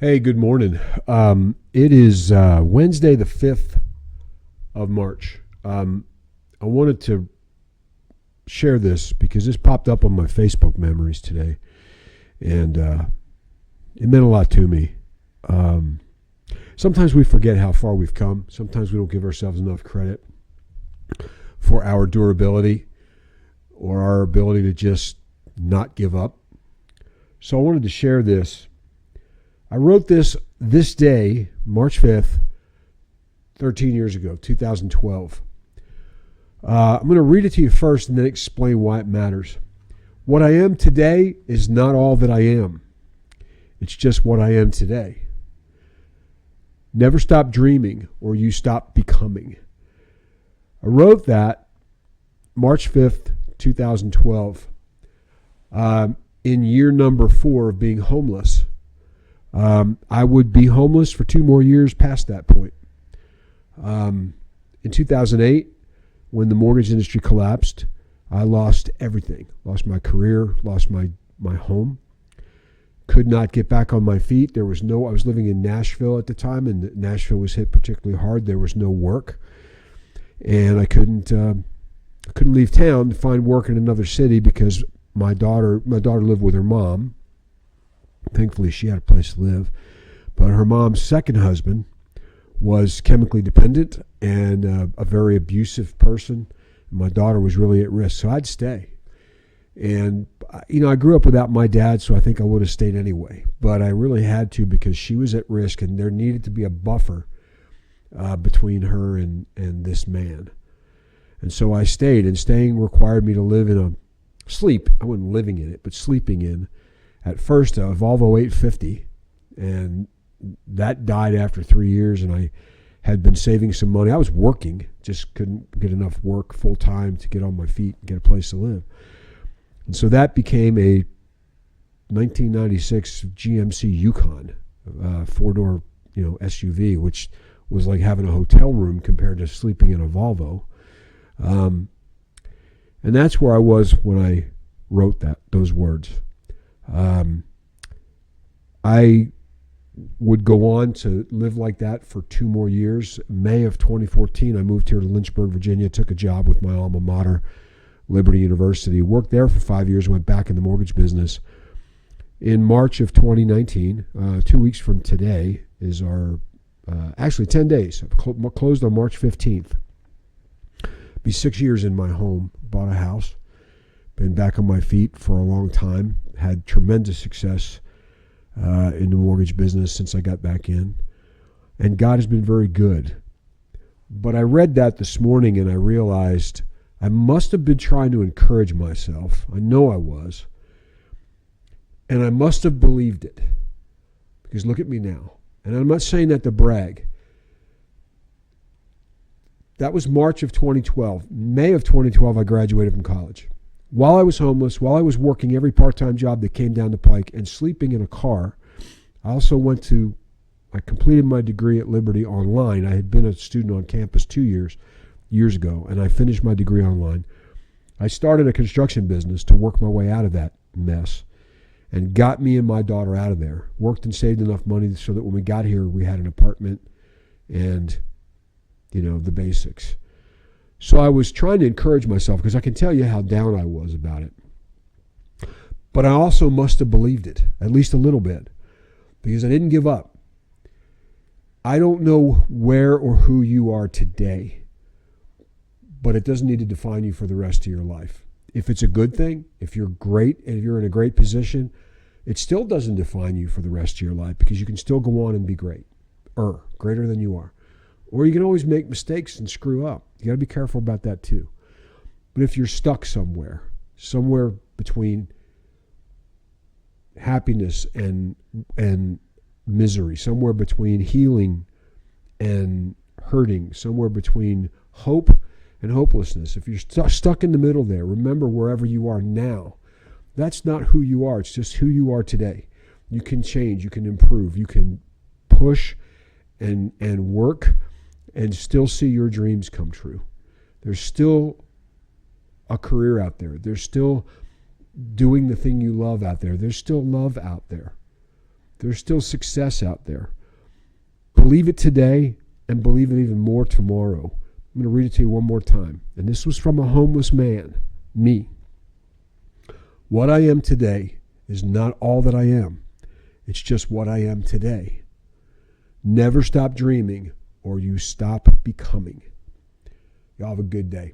Hey, good morning. It is Wednesday, the 5th of March. I wanted to share this because this popped up on my Facebook memories today, and it meant a lot to me. Um, Sometimes we forget how far we've come. Sometimes we don't give ourselves enough credit for our durability or our ability to just not give up. So I wanted to share this. I wrote this day, March 5th, 13 years ago, 2012. I'm going to read it to you first and then explain why it matters. What I am today is not all that I am. It's just what I am today. Never stop dreaming or you stop becoming. I wrote that March 5th, 2012, in year number 4 of being homeless. I would be homeless for 2 more years past that point. In 2008, when the mortgage industry collapsed, I lost everything. Lost my career, lost my home. Could not get back on my feet. I was living in Nashville at the time, and Nashville was hit particularly hard. There was no work. And I couldn't leave town to find work in another city because my daughter lived with her mom. Thankfully, she had a place to live. But her mom's second husband was chemically dependent and a very abusive person. My daughter was really at risk, so I'd stay. And, I grew up without my dad, so I think I would have stayed anyway. But I really had to because she was at risk, and there needed to be a buffer between her and this man. And so I stayed, and staying required me to live I wasn't living in it, but sleeping in, at first, a Volvo 850, and that died after 3 years, and I had been saving some money. I was working, just couldn't get enough work full-time to get on my feet and get a place to live. And so that became a 1996 GMC Yukon, 4-door, SUV, which was like having a hotel room compared to sleeping in a Volvo. And that's where I was when I wrote those words. I would go on to live like that for 2 more years. May of 2014, I moved here to Lynchburg, Virginia, took a job with my alma mater, Liberty University, worked there for 5 years, went back in the mortgage business. In March of 2019, 2 weeks from today, is actually 10 days. I closed on March 15th. Be 6 years in my home, bought a house. Been back on my feet for a long time. Had tremendous success in the mortgage business since I got back in. And God has been very good. But I read that this morning and I realized I must have been trying to encourage myself. I know I was. And I must have believed it. Because look at me now. And I'm not saying that to brag. That was March of 2012. May of 2012, I graduated from college. While I was homeless, while I was working every part-time job that came down the pike and sleeping in a car, I completed my degree at Liberty online. I had been a student on campus 2 years ago, and I finished my degree online. I started a construction business to work my way out of that mess and got me and my daughter out of there. Worked and saved enough money so that when we got here, we had an apartment and, the basics. So I was trying to encourage myself because I can tell you how down I was about it. But I also must have believed it, at least a little bit, because I didn't give up. I don't know where or who you are today, but it doesn't need to define you for the rest of your life. If it's a good thing, if you're great, and if you're in a great position, it still doesn't define you for the rest of your life because you can still go on and be greater than you are. Or you can always make mistakes and screw up. You got to be careful about that too. But if you're stuck somewhere between happiness and misery, somewhere between healing and hurting, somewhere between hope and hopelessness, if you're stuck in the middle there, remember wherever you are now, that's not who you are. It's just who you are today. You can change. You can improve. You can push and work and still see your dreams come true. There's still a career out there. There's still doing the thing you love out there. There's still love out there. There's still success out there. Believe it today and believe it even more tomorrow. I'm going to read it to you one more time. And this was from a homeless man, me. What I am today is not all that I am. It's just what I am today. Never stop dreaming or you stop becoming. Y'all have a good day.